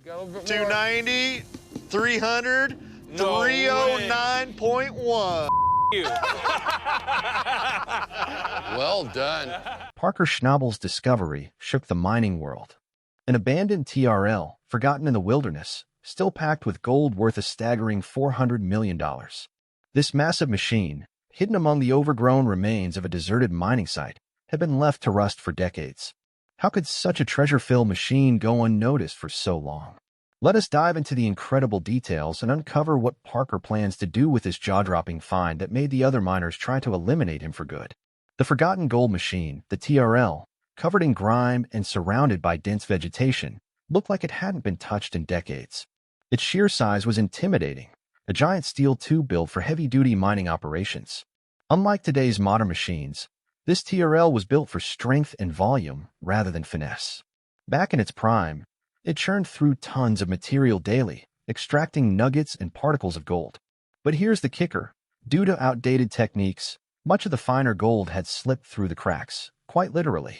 Got a little bit 290, 300, No 309.1. you. Well done. Parker Schnabel's discovery shook the mining world. An abandoned TRL, forgotten in the wilderness, still packed with gold worth a staggering $400 million. This massive machine, hidden among the overgrown remains of a deserted mining site, had been left to rust for decades. How could such a treasure-filled machine go unnoticed for so long? Let us dive into the incredible details and uncover what Parker plans to do with this jaw-dropping find that made the other miners try to eliminate him for good. The forgotten gold machine, the TRL, covered in grime and surrounded by dense vegetation, looked like it hadn't been touched in decades. Its sheer size was intimidating, a giant steel tube built for heavy-duty mining operations. Unlike today's modern machines, this TRL was built for strength and volume rather than finesse. Back in its prime, it churned through tons of material daily, extracting nuggets and particles of gold. But here's the kicker. Due to outdated techniques, much of the finer gold had slipped through the cracks, quite literally.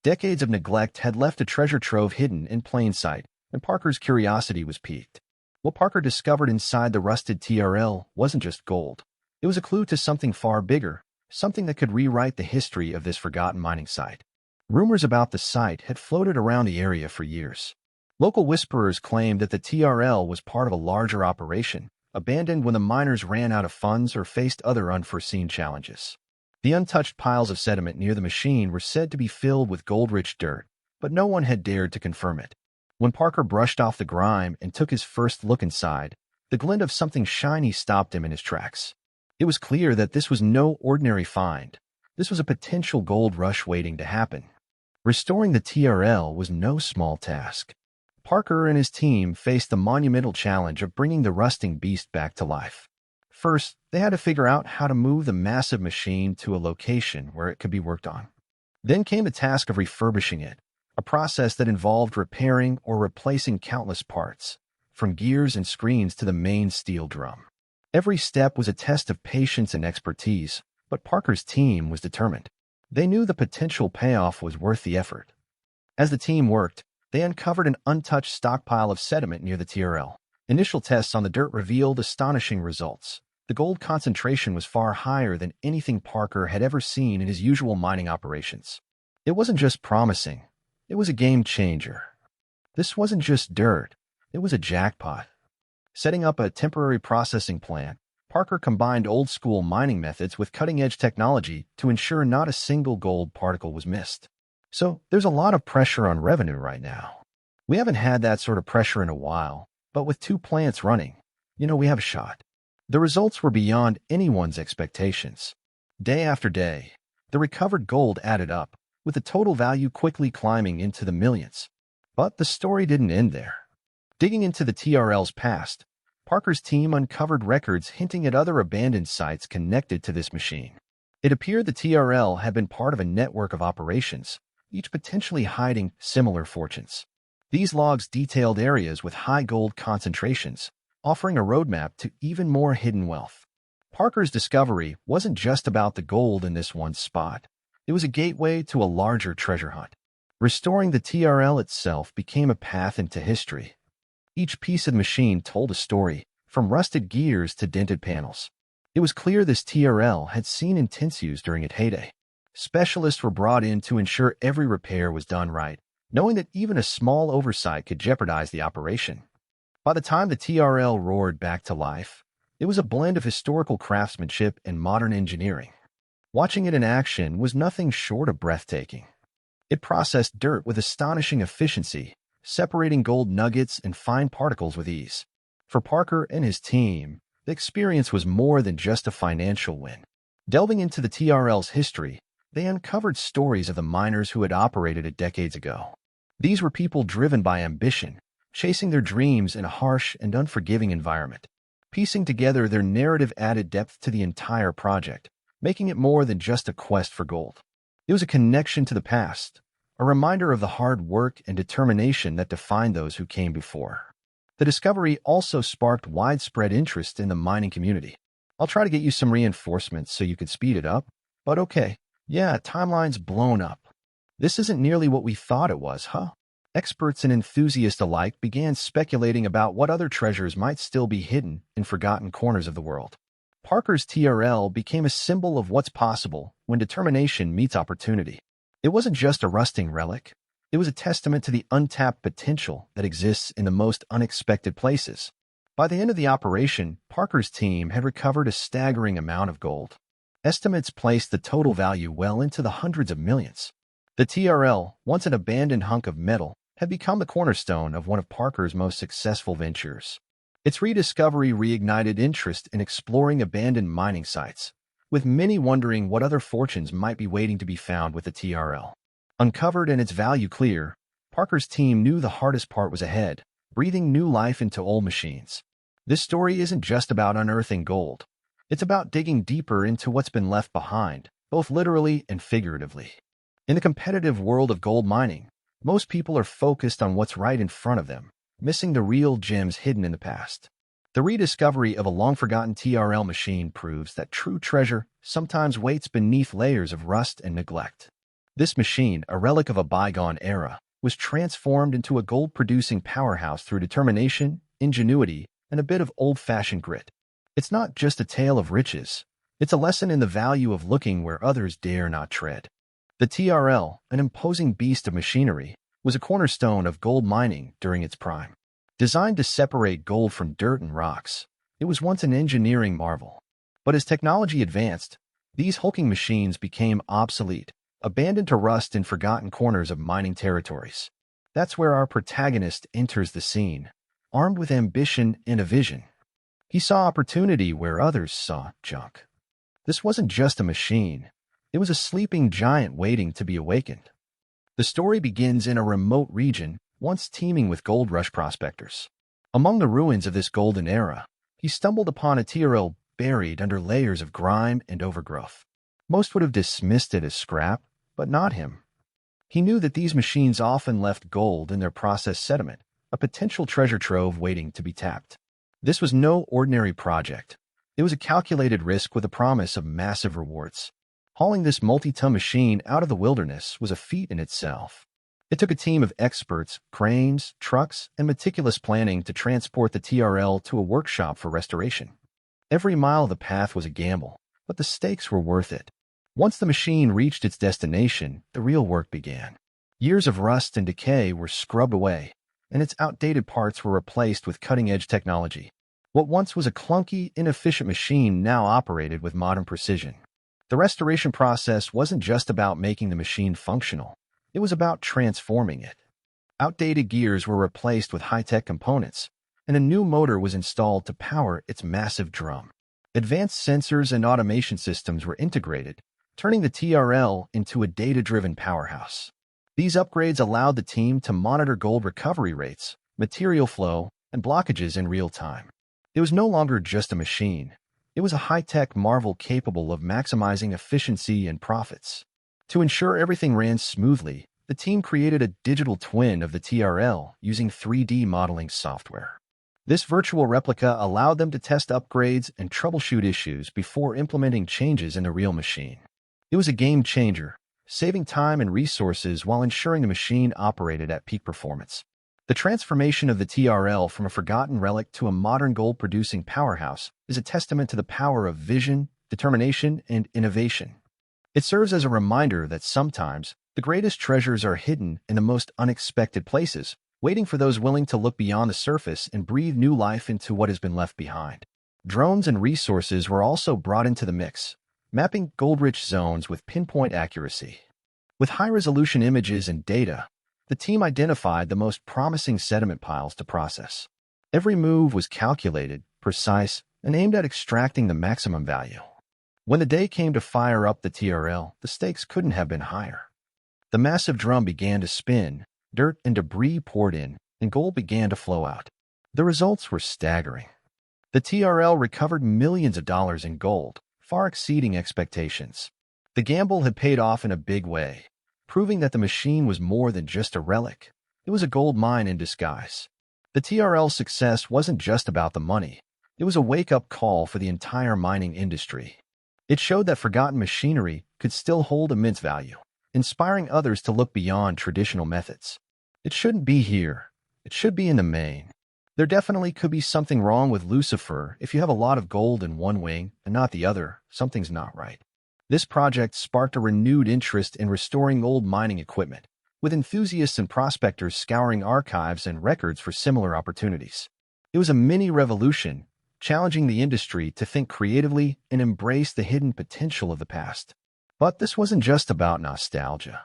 Decades of neglect had left a treasure trove hidden in plain sight, and Parker's curiosity was piqued. What Parker discovered inside the rusted TRL wasn't just gold. It was a clue to something far bigger, something that could rewrite the history of this forgotten mining site. Rumors about the site had floated around the area for years. Local whisperers claimed that the TRL was part of a larger operation, abandoned when the miners ran out of funds or faced other unforeseen challenges. The untouched piles of sediment near the machine were said to be filled with gold-rich dirt, but no one had dared to confirm it. When Parker brushed off the grime and took his first look inside, the glint of something shiny stopped him in his tracks. It was clear that this was no ordinary find. This was a potential gold rush waiting to happen. Restoring the TRL was no small task. Parker and his team faced the monumental challenge of bringing the rusting beast back to life. First, they had to figure out how to move the massive machine to a location where it could be worked on. Then came the task of refurbishing it, a process that involved repairing or replacing countless parts, from gears and screens to the main steel drum. Every step was a test of patience and expertise, but Parker's team was determined. They knew the potential payoff was worth the effort. As the team worked, they uncovered an untouched stockpile of sediment near the TRL. Initial tests on the dirt revealed astonishing results. The gold concentration was far higher than anything Parker had ever seen in his usual mining operations. It wasn't just promising, it was a game changer. This wasn't just dirt, it was a jackpot. Setting up a temporary processing plant, Parker combined old-school mining methods with cutting-edge technology to ensure not a single gold particle was missed. So there's a lot of pressure on revenue right now. We haven't had that sort of pressure in a while, but with 2 plants running, we have a shot. The results were beyond anyone's expectations. Day after day, the recovered gold added up, with the total value quickly climbing into the millions. But the story didn't end there. Digging into the TRL's past, Parker's team uncovered records hinting at other abandoned sites connected to this machine. It appeared the TRL had been part of a network of operations, each potentially hiding similar fortunes. These logs detailed areas with high gold concentrations, offering a roadmap to even more hidden wealth. Parker's discovery wasn't just about the gold in this one spot. It was a gateway to a larger treasure hunt. Restoring the TRL itself became a path into history. Each piece of the machine told a story, from rusted gears to dented panels. It was clear this TRL had seen intense use during its heyday. Specialists were brought in to ensure every repair was done right, knowing that even a small oversight could jeopardize the operation. By the time the TRL roared back to life, it was a blend of historical craftsmanship and modern engineering. Watching it in action was nothing short of breathtaking. It processed dirt with astonishing efficiency, separating gold nuggets and fine particles with ease. For Parker and his team, the experience was more than just a financial win. Delving into the TRL's history, they uncovered stories of the miners who had operated it decades ago. These were people driven by ambition, chasing their dreams in a harsh and unforgiving environment. Piecing together their narrative added depth to the entire project, making it more than just a quest for gold. It was a connection to the past, a reminder of the hard work and determination that defined those who came before. The discovery also sparked widespread interest in the mining community. I'll try to get you some reinforcements so you could speed it up, but okay, yeah, timeline's blown up. This isn't nearly what we thought it was, huh? Experts and enthusiasts alike began speculating about what other treasures might still be hidden in forgotten corners of the world. Parker's TRL became a symbol of what's possible when determination meets opportunity. It wasn't just a rusting relic. It was a testament to the untapped potential that exists in the most unexpected places. By the end of the operation, Parker's team had recovered a staggering amount of gold. Estimates placed the total value well into the hundreds of millions. The TRL, once an abandoned hunk of metal, had become the cornerstone of one of Parker's most successful ventures. Its rediscovery reignited interest in exploring abandoned mining sites, with many wondering what other fortunes might be waiting to be found with the TRL. Uncovered and its value clear, Parker's team knew the hardest part was ahead, breathing new life into old machines. This story isn't just about unearthing gold. It's about digging deeper into what's been left behind, both literally and figuratively. In the competitive world of gold mining, most people are focused on what's right in front of them, missing the real gems hidden in the past. The rediscovery of a long-forgotten TRL machine proves that true treasure sometimes waits beneath layers of rust and neglect. This machine, a relic of a bygone era, was transformed into a gold-producing powerhouse through determination, ingenuity, and a bit of old-fashioned grit. It's not just a tale of riches. It's a lesson in the value of looking where others dare not tread. The TRL, an imposing beast of machinery, was a cornerstone of gold mining during its prime. Designed to separate gold from dirt and rocks, it was once an engineering marvel. But as technology advanced, these hulking machines became obsolete, abandoned to rust in forgotten corners of mining territories. That's where our protagonist enters the scene, armed with ambition and a vision. He saw opportunity where others saw junk. This wasn't just a machine. It was a sleeping giant waiting to be awakened. The story begins in a remote region, once teeming with gold rush prospectors. Among the ruins of this golden era, he stumbled upon a TRL buried under layers of grime and overgrowth. Most would have dismissed it as scrap, but not him. He knew that these machines often left gold in their processed sediment, a potential treasure trove waiting to be tapped. This was no ordinary project. It was a calculated risk with a promise of massive rewards. Hauling this multi-ton machine out of the wilderness was a feat in itself. It took a team of experts, cranes, trucks, and meticulous planning to transport the TRL to a workshop for restoration. Every mile of the path was a gamble, but the stakes were worth it. Once the machine reached its destination, the real work began. Years of rust and decay were scrubbed away, and its outdated parts were replaced with cutting-edge technology. What once was a clunky, inefficient machine now operated with modern precision. The restoration process wasn't just about making the machine functional. It was about transforming it. Outdated gears were replaced with high-tech components, and a new motor was installed to power its massive drum. Advanced sensors and automation systems were integrated, turning the TRL into a data-driven powerhouse. These upgrades allowed the team to monitor gold recovery rates, material flow, and blockages in real time. It was no longer just a machine. It was a high-tech marvel capable of maximizing efficiency and profits. To ensure everything ran smoothly, the team created a digital twin of the TRL using 3D modeling software. This virtual replica allowed them to test upgrades and troubleshoot issues before implementing changes in the real machine. It was a game changer, saving time and resources while ensuring the machine operated at peak performance. The transformation of the TRL from a forgotten relic to a modern gold-producing powerhouse is a testament to the power of vision, determination, and innovation. It serves as a reminder that sometimes the greatest treasures are hidden in the most unexpected places, waiting for those willing to look beyond the surface and breathe new life into what has been left behind. Drones and resources were also brought into the mix, mapping gold-rich zones with pinpoint accuracy. With high-resolution images and data, the team identified the most promising sediment piles to process. Every move was calculated, precise, and aimed at extracting the maximum value. When the day came to fire up the TRL, the stakes couldn't have been higher. The massive drum began to spin, dirt and debris poured in, and gold began to flow out. The results were staggering. The TRL recovered millions of dollars in gold, far exceeding expectations. The gamble had paid off in a big way, proving that the machine was more than just a relic. It was a gold mine in disguise. The TRL's success wasn't just about the money. It was a wake-up call for the entire mining industry. It showed that forgotten machinery could still hold immense value, inspiring others to look beyond traditional methods. It shouldn't be here. It should be in the main. There definitely could be something wrong with Lucifer. If you have a lot of gold in one wing and not the other, something's not right. This project sparked a renewed interest in restoring old mining equipment, with enthusiasts and prospectors scouring archives and records for similar opportunities. It was a mini-revolution, challenging the industry to think creatively and embrace the hidden potential of the past. But this wasn't just about nostalgia.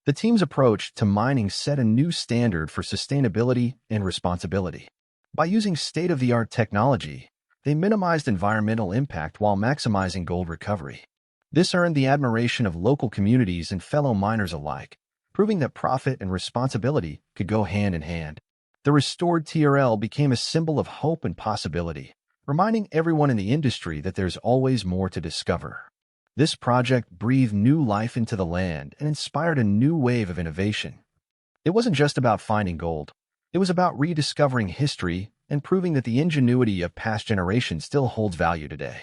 The team's approach to mining set a new standard for sustainability and responsibility. By using state-of-the-art technology, they minimized environmental impact while maximizing gold recovery. This earned the admiration of local communities and fellow miners alike, proving that profit and responsibility could go hand in hand. The restored TRL became a symbol of hope and possibility, reminding everyone in the industry that there's always more to discover. This project breathed new life into the land and inspired a new wave of innovation. It wasn't just about finding gold. It was about rediscovering history and proving that the ingenuity of past generations still holds value today.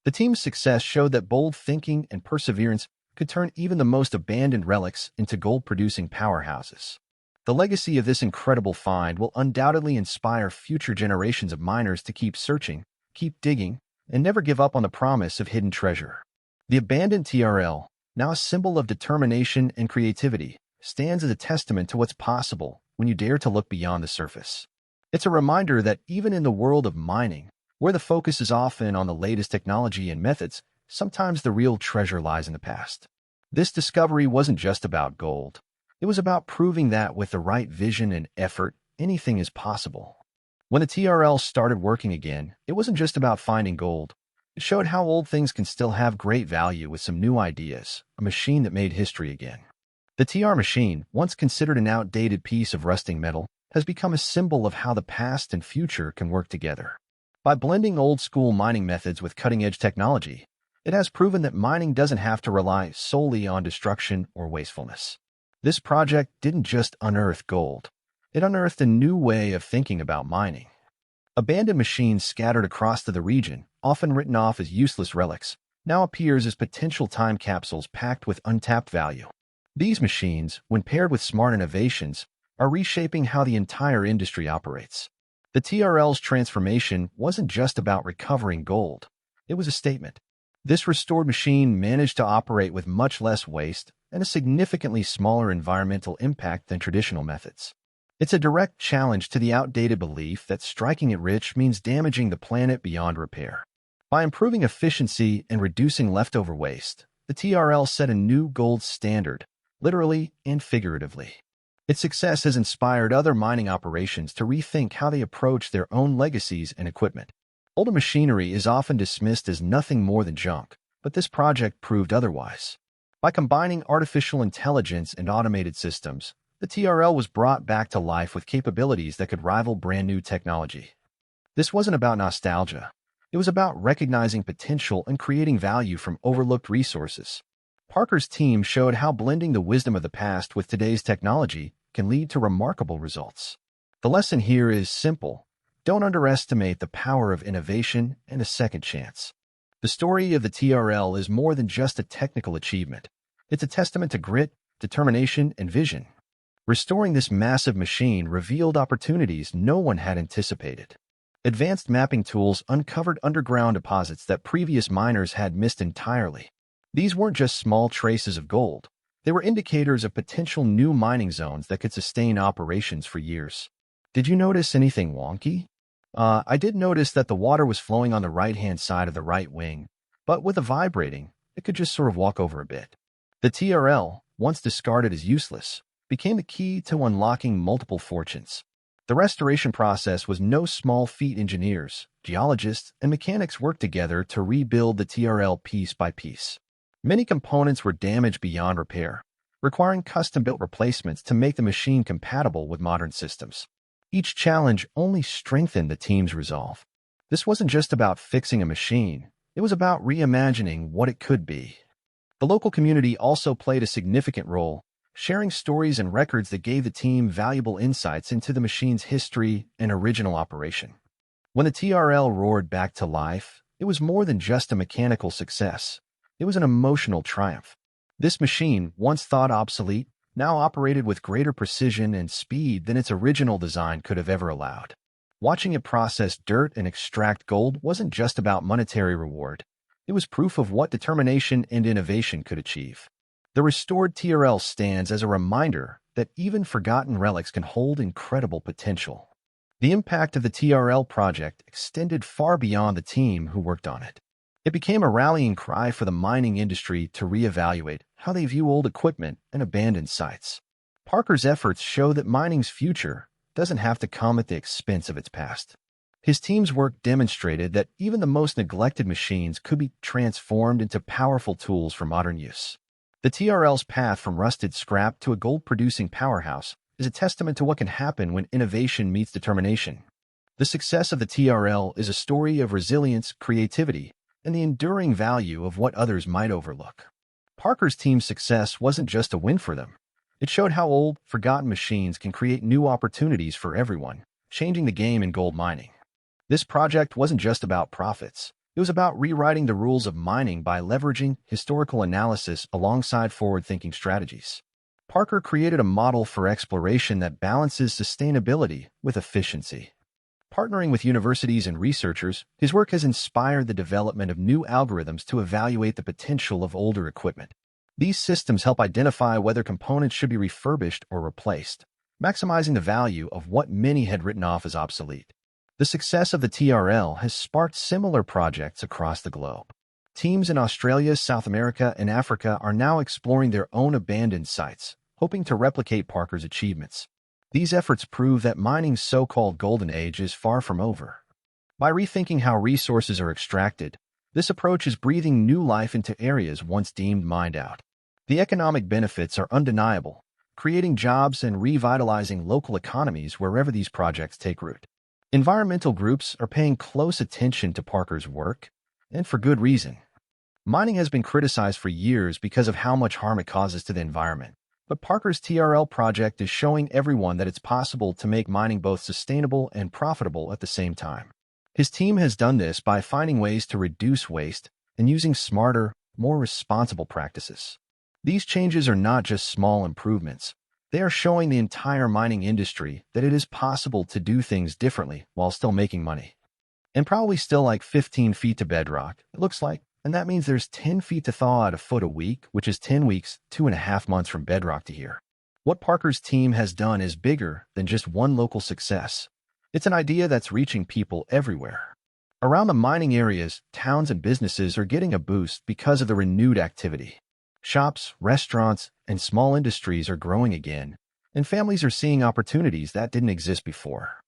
The team's success showed that bold thinking and perseverance could turn even the most abandoned relics into gold-producing powerhouses. The legacy of this incredible find will undoubtedly inspire future generations of miners to keep searching, keep digging, and never give up on the promise of hidden treasure. The abandoned TRL, now a symbol of determination and creativity, stands as a testament to what's possible when you dare to look beyond the surface. It's a reminder that even in the world of mining, where the focus is often on the latest technology and methods, sometimes the real treasure lies in the past. This discovery wasn't just about gold. It was about proving that with the right vision and effort, anything is possible. When the TRL started working again, it wasn't just about finding gold. It showed how old things can still have great value with some new ideas, a machine that made history again. The TR machine, once considered an outdated piece of rusting metal, has become a symbol of how the past and future can work together. By blending old-school mining methods with cutting-edge technology, it has proven that mining doesn't have to rely solely on destruction or wastefulness. This project didn't just unearth gold. It unearthed a new way of thinking about mining. Abandoned machines scattered across the region, often written off as useless relics, now appears as potential time capsules packed with untapped value. These machines, when paired with smart innovations, are reshaping how the entire industry operates. The TRL's transformation wasn't just about recovering gold. It was a statement. This restored machine managed to operate with much less waste and a significantly smaller environmental impact than traditional methods. It's a direct challenge to the outdated belief that striking it rich means damaging the planet beyond repair. By improving efficiency and reducing leftover waste, the TRL set a new gold standard, literally and figuratively. Its success has inspired other mining operations to rethink how they approach their own legacies and equipment. Older machinery is often dismissed as nothing more than junk, but this project proved otherwise. By combining artificial intelligence and automated systems, the TRL was brought back to life with capabilities that could rival brand-new technology. This wasn't about nostalgia. It was about recognizing potential and creating value from overlooked resources. Parker's team showed how blending the wisdom of the past with today's technology can lead to remarkable results. The lesson here is simple. Don't underestimate the power of innovation and a second chance. The story of the TRL is more than just a technical achievement. It's a testament to grit, determination, and vision. Restoring this massive machine revealed opportunities no one had anticipated. Advanced mapping tools uncovered underground deposits that previous miners had missed entirely. These weren't just small traces of gold. They were indicators of potential new mining zones that could sustain operations for years. Did you notice anything wonky? I did notice that the water was flowing on the right-hand side of the right wing, but with the vibrating, it could just sort of walk over a bit. The TRL, once discarded as useless, became the key to unlocking multiple fortunes. The restoration process was no small feat. Engineers, geologists, and mechanics worked together to rebuild the TRL piece by piece. Many components were damaged beyond repair, requiring custom-built replacements to make the machine compatible with modern systems. Each challenge only strengthened the team's resolve. This wasn't just about fixing a machine, it was about reimagining what it could be. The local community also played a significant role, sharing stories and records that gave the team valuable insights into the machine's history and original operation. When the TRL roared back to life, it was more than just a mechanical success. It was an emotional triumph. This machine, once thought obsolete, now operated with greater precision and speed than its original design could have ever allowed. Watching it process dirt and extract gold wasn't just about monetary reward. It was proof of what determination and innovation could achieve. The restored TRL stands as a reminder that even forgotten relics can hold incredible potential. The impact of the TRL project extended far beyond the team who worked on it. It became a rallying cry for the mining industry to reevaluate how they view old equipment and abandoned sites. Parker's efforts show that mining's future doesn't have to come at the expense of its past. His team's work demonstrated that even the most neglected machines could be transformed into powerful tools for modern use. The TRL's path from rusted scrap to a gold-producing powerhouse is a testament to what can happen when innovation meets determination. The success of the TRL is a story of resilience, creativity, and the enduring value of what others might overlook. Parker's team's success wasn't just a win for them. It showed how old, forgotten machines can create new opportunities for everyone, changing the game in gold mining. This project wasn't just about profits. It was about rewriting the rules of mining by leveraging historical analysis alongside forward-thinking strategies. Parker created a model for exploration that balances sustainability with efficiency. Partnering with universities and researchers, his work has inspired the development of new algorithms to evaluate the potential of older equipment. These systems help identify whether components should be refurbished or replaced, maximizing the value of what many had written off as obsolete. The success of the TRL has sparked similar projects across the globe. Teams in Australia, South America, and Africa are now exploring their own abandoned sites, hoping to replicate Parker's achievements. These efforts prove that mining's so-called golden age is far from over. By rethinking how resources are extracted, this approach is breathing new life into areas once deemed mined out. The economic benefits are undeniable, creating jobs and revitalizing local economies wherever these projects take root. Environmental groups are paying close attention to Parker's work, and for good reason. Mining has been criticized for years because of how much harm it causes to the environment. But Parker's TRL project is showing everyone that it's possible to make mining both sustainable and profitable at the same time. His team has done this by finding ways to reduce waste and using smarter, more responsible practices. These changes are not just small improvements. They are showing the entire mining industry that it is possible to do things differently while still making money. And probably still like 15 feet to bedrock, it looks like. And that means there's 10 feet to thaw out a foot a week, which is 10 weeks, 2.5 months from bedrock to here. What Parker's team has done is bigger than just one local success. It's an idea that's reaching people everywhere. Around the mining areas, towns and businesses are getting a boost because of the renewed activity. Shops, restaurants, and small industries are growing again, and families are seeing opportunities that didn't exist before.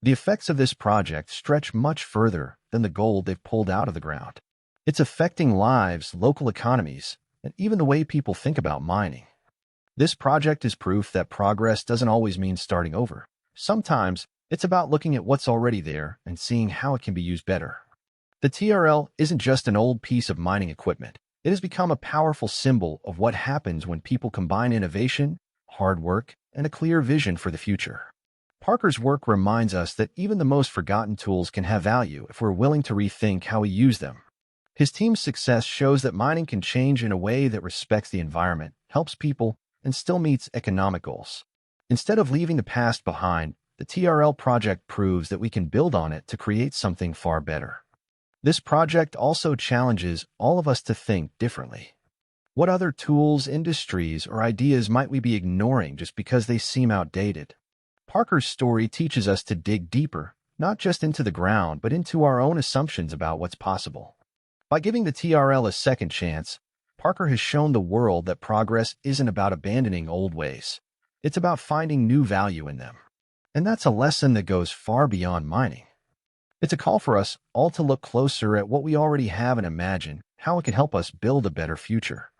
The effects of this project stretch much further than the gold they've pulled out of the ground. It's affecting lives, local economies, and even the way people think about mining. This project is proof that progress doesn't always mean starting over. Sometimes, it's about looking at what's already there and seeing how it can be used better. The TRL isn't just an old piece of mining equipment. It has become a powerful symbol of what happens when people combine innovation, hard work, and a clear vision for the future. Parker's work reminds us that even the most forgotten tools can have value if we're willing to rethink how we use them. His team's success shows that mining can change in a way that respects the environment, helps people, and still meets economic goals. Instead of leaving the past behind, the TRL project proves that we can build on it to create something far better. This project also challenges all of us to think differently. What other tools, industries, or ideas might we be ignoring just because they seem outdated? Parker's story teaches us to dig deeper, not just into the ground, but into our own assumptions about what's possible. By giving the TRL a second chance, Parker has shown the world that progress isn't about abandoning old ways. It's about finding new value in them. And that's a lesson that goes far beyond mining. It's a call for us all to look closer at what we already have and imagine how it can help us build a better future.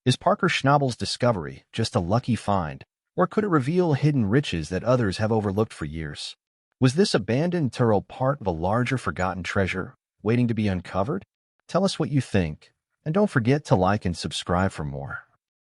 Is Parker Schnabel's discovery just a lucky find, or could it reveal hidden riches that others have overlooked for years? Was this abandoned TRL part of a larger forgotten treasure waiting to be uncovered? Tell us what you think, and don't forget to like and subscribe for more.